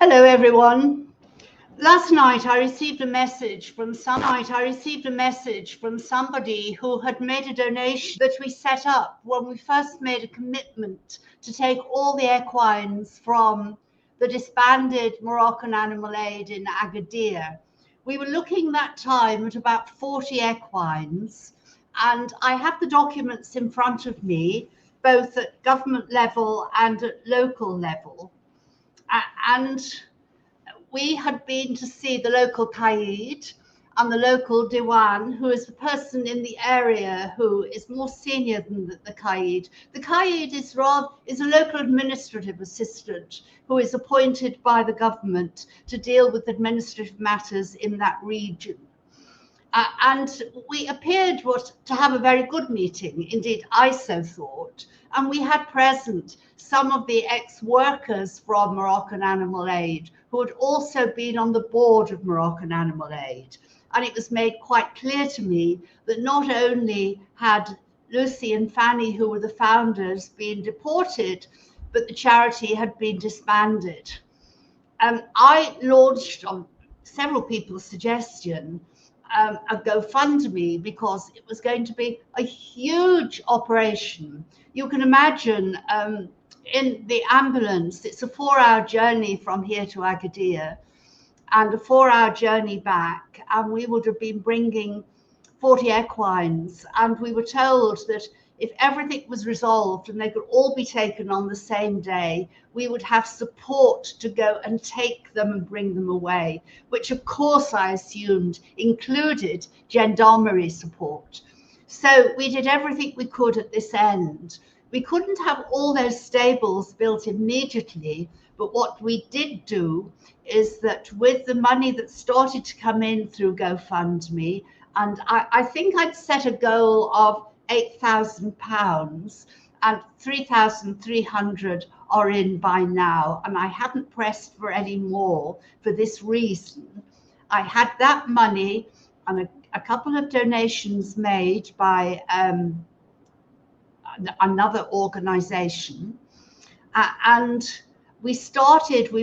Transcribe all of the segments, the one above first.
Hello, everyone. Last night I received a message from somebody who had made a donation that we set up when we first made a commitment to take all the equines from the disbanded Moroccan Animal Aid in Agadir. We were looking that time at about 40 equines, and I have the documents in front of me, both at government level and at local level. And we had been to see the local Qaid and the local Diwan, who is the person in the area who is more senior than the Qaid. The Qaid is a local administrative assistant who is appointed by the government to deal with administrative matters in that region. And we appeared to have a very good meeting. Indeed, I so thought. And we had present some of the ex-workers from Moroccan Animal Aid who had also been on the board of Moroccan Animal Aid. And it was made quite clear to me that not only had Lucy and Fanny, who were the founders, been deported, but the charity had been disbanded. I launched, on several people's suggestion, a GoFundMe, because it was going to be a huge operation. You can imagine in the ambulance, it's a 4-hour journey from here to Agadir and a 4-hour journey back. And we would have been bringing 40 equines. And we were told that if everything was resolved and they could all be taken on the same day, we would have support to go and take them and bring them away, which of course I assumed included gendarmerie support. So we did everything we could at this end. We couldn't have all those stables built immediately, but what we did do is that with the money that started to come in through GoFundMe, and I think I'd set a goal of £8,000, and 3,300 are in by now, and I hadn't pressed for any more for this reason. I had that money and a couple of donations made by another organization, and we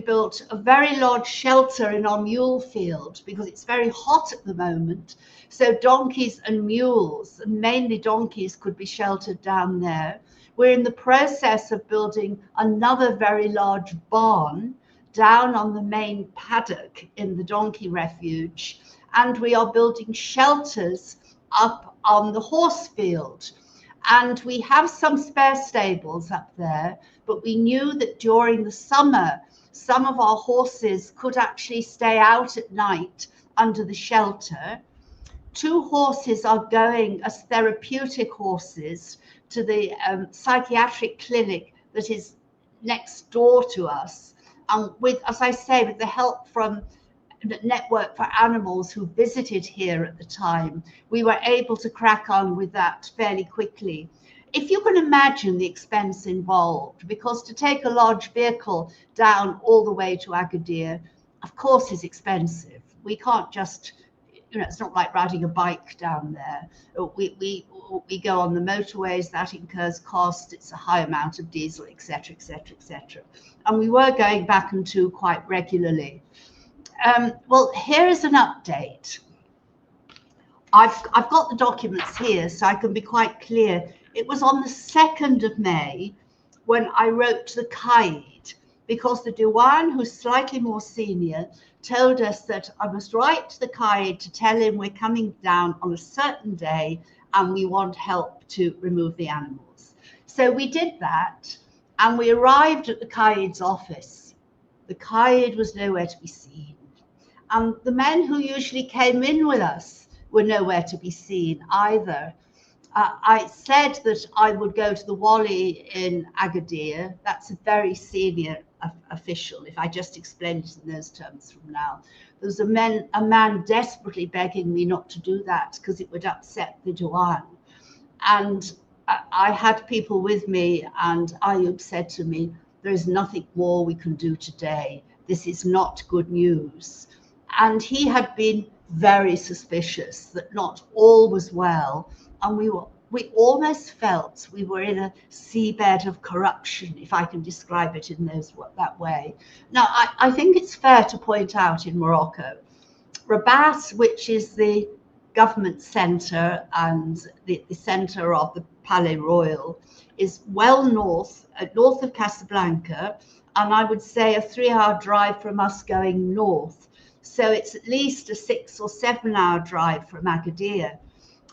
built a very large shelter in our mule field because it's very hot at the moment. So donkeys and mules, and mainly donkeys, could be sheltered down there. We're in the process of building another very large barn down on the main paddock in the donkey refuge. And we are building shelters up on the horse field. And we have some spare stables up there, but we knew that during the summer, some of our horses could actually stay out at night under the shelter. 2 horses are going as therapeutic horses to the psychiatric clinic that is next door to us. And with, as I say, with the help from Network for Animals who visited here at the time, we were able to crack on with that fairly quickly. If you can imagine the expense involved, because to take a large vehicle down all the way to Agadir, of course, is expensive. We can't just, it's not like riding a bike down there. We go on the motorways, that incurs cost, it's a high amount of diesel, etc., etc., etc. And we were going back and to quite regularly. Well, here is an update. I've got the documents here, so I can be quite clear. It was on the 2nd of May when I wrote to the Qaid, because the Diwan, who's slightly more senior, told us that I must write to the Qaid to tell him we're coming down on a certain day and we want help to remove the animals. So we did that, and we arrived at the Qaid's office. The Qaid was nowhere to be seen. And the men who usually came in with us were nowhere to be seen either. I said that I would go to the Wali in Agadir. That's a very senior official, if I just explained it in those terms from now. There was a man desperately begging me not to do that because it would upset the Diwan. And I had people with me, and Ayub said to me, there is nothing more we can do today. This is not good news. And he had been very suspicious that not all was well, and we were we almost felt we were in a seabed of corruption, if I can describe it in that way. Now, I think it's fair to point out in Morocco, Rabat, which is the government centre and the centre of the Palais Royal, is well north of Casablanca, and I would say a 3-hour drive from us going north. So it's at least a 6 or 7-hour drive from Agadir.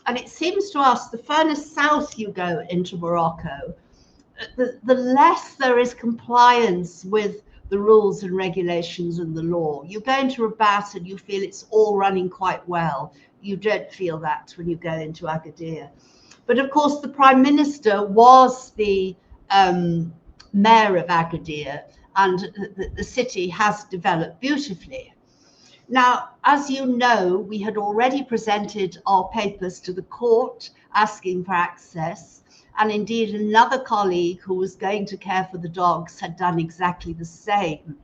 And it seems to us the further south you go into Morocco, the less there is compliance with the rules and regulations and the law. You go into Rabat and you feel it's all running quite well. You don't feel that when you go into Agadir. But of course, the Prime Minister was the mayor of Agadir, and the city has developed beautifully. Now, as you know, we had already presented our papers to the court asking for access, and indeed another colleague who was going to care for the dogs had done exactly the same.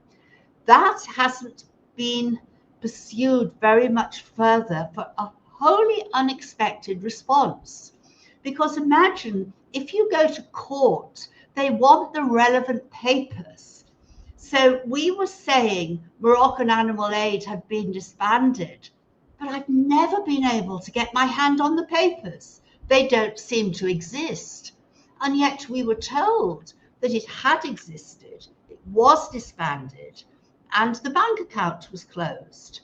That hasn't been pursued very much further for a wholly unexpected response. Because imagine if you go to court, they want the relevant papers. So we were saying Moroccan Animal Aid had been disbanded, but I've never been able to get my hand on the papers. They don't seem to exist. And yet we were told that it had existed, it was disbanded, and the bank account was closed.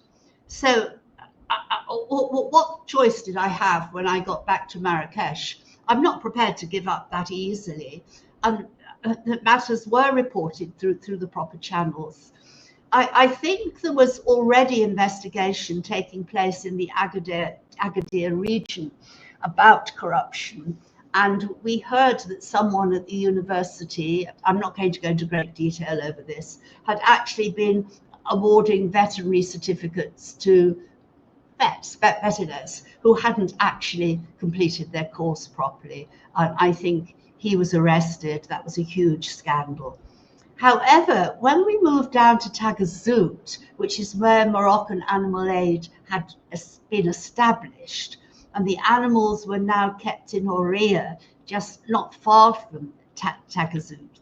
So what choice did I have when I got back to Marrakesh? I'm not prepared to give up that easily. And that matters were reported through the proper channels. I think there was already investigation taking place in the Agadir region about corruption, and we heard that someone at the university, I'm not going to go into great detail over this, had actually been awarding veterinary certificates to veterinarians who hadn't actually completed their course properly. I think he was arrested. That was a huge scandal. However, when we moved down to Tagazout, which is where Moroccan Animal Aid had been established, and the animals were now kept in Horea, just not far from Tagazout,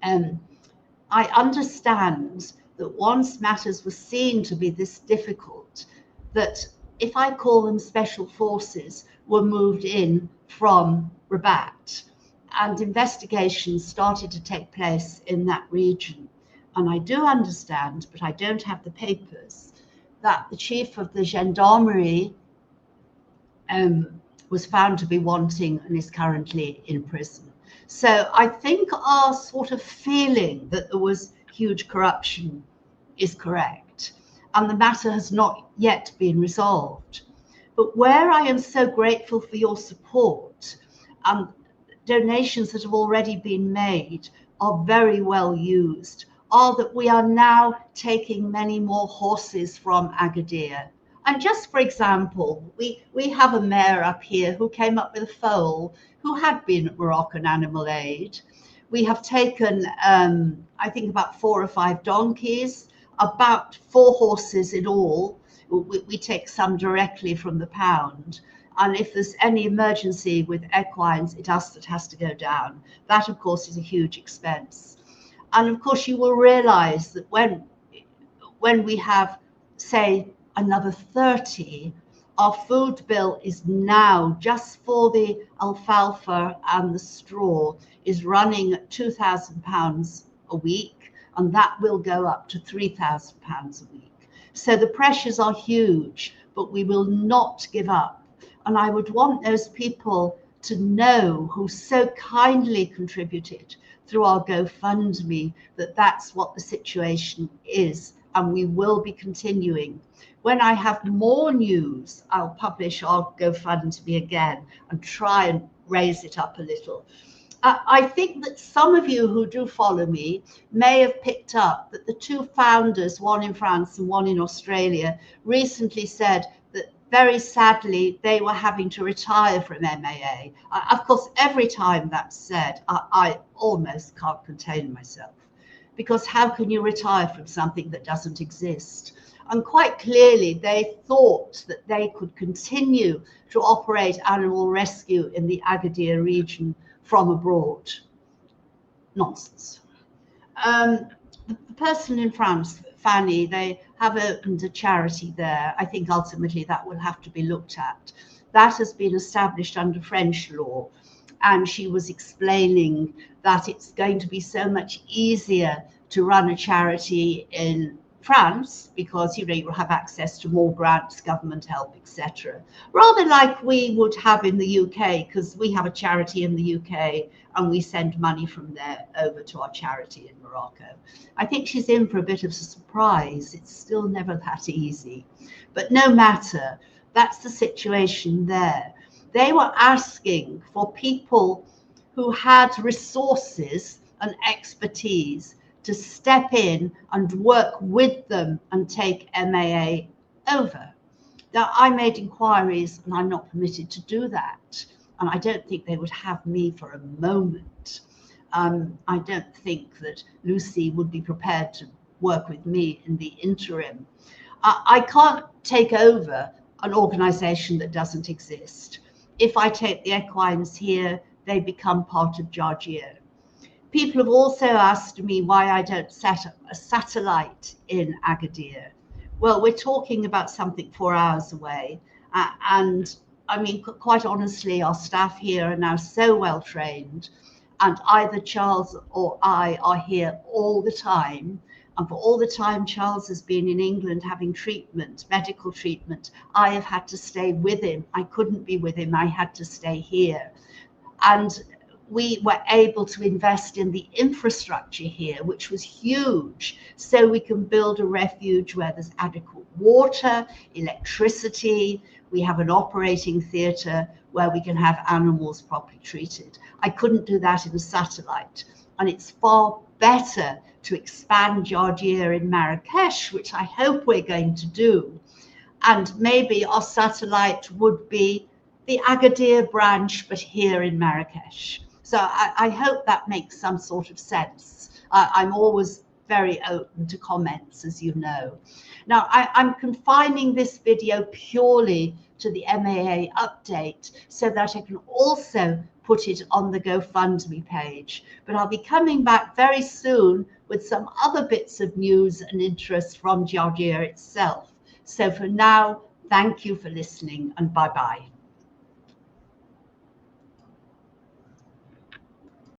I understand that once matters were seen to be this difficult, that if I call them special forces, were moved in from Rabat, and investigations started to take place in that region. And I do understand, but I don't have the papers, that the chief of the gendarmerie was found to be wanting and is currently in prison. So I think our sort of feeling that there was huge corruption is correct, and the matter has not yet been resolved. But where I am so grateful for your support, and donations that have already been made are very well used, are that we are now taking many more horses from Agadir. And just for example, we have a mayor up here who came up with a foal who had been at Moroccan Animal Aid. We have taken, I think, about 4 or 5 donkeys, about 4 horses in all. We take some directly from the pound. And if there's any emergency with equines, it has to go down. That, of course, is a huge expense. And of course, you will realize that when we have, say, another 30, our food bill is now, just for the alfalfa and the straw, is running at £2,000 a week, and that will go up to £3,000 a week. So the pressures are huge, but we will not give up. And I would want those people to know who so kindly contributed through our GoFundMe that that's what the situation is, and we will be continuing. When I have more news, I'll publish our GoFundMe again and try and raise it up a little. I think that some of you who do follow me may have picked up that the 2 founders, one in France and one in Australia, recently said that very sadly they were having to retire from MAA. Of course, every time that's said, I almost can't contain myself, because how can you retire from something that doesn't exist? And quite clearly, they thought that they could continue to operate animal rescue in the Agadir region from abroad. Nonsense. The person in France, Fanny, they have opened a charity there. I think ultimately that will have to be looked at. That has been established under French law. And she was explaining that it's going to be so much easier to run a charity in France because you'll have access to more grants, government help, etc. Rather like we would have in the UK, because we have a charity in the UK and we send money from there over to our charity in Morocco. I think she's in for a bit of a surprise. It's still never that easy. But no matter, that's the situation there. They were asking for people who had resources and expertise to step in and work with them and take MAA over. Now, I made inquiries and I'm not permitted to do that. And I don't think they would have me for a moment. I don't think that Lucy would be prepared to work with me in the interim. I can't take over an organisation that doesn't exist. If I take the equines here, they become part of Georgia. People have also asked me why I don't set up a satellite in Agadir. Well, we're talking about something 4 hours away. And I mean, quite honestly, our staff here are now so well trained, and either Charles or I are here all the time. And for all the time Charles has been in England having treatment, medical treatment, I have had to stay with him. I couldn't be with him. I had to stay here. And we were able to invest in the infrastructure here, which was huge, so we can build a refuge where there's adequate water, electricity. We have an operating theatre where we can have animals properly treated. I couldn't do that in a satellite, and it's far better to expand Georgia in Marrakesh, which I hope we're going to do. And maybe our satellite would be the Agadir branch, but here in Marrakesh. So I hope that makes some sort of sense. I'm always very open to comments, as you know. Now, I'm confining this video purely to the MAA update so that I can also put it on the GoFundMe page. But I'll be coming back very soon with some other bits of news and interest from Georgia itself. So for now, thank you for listening and bye-bye.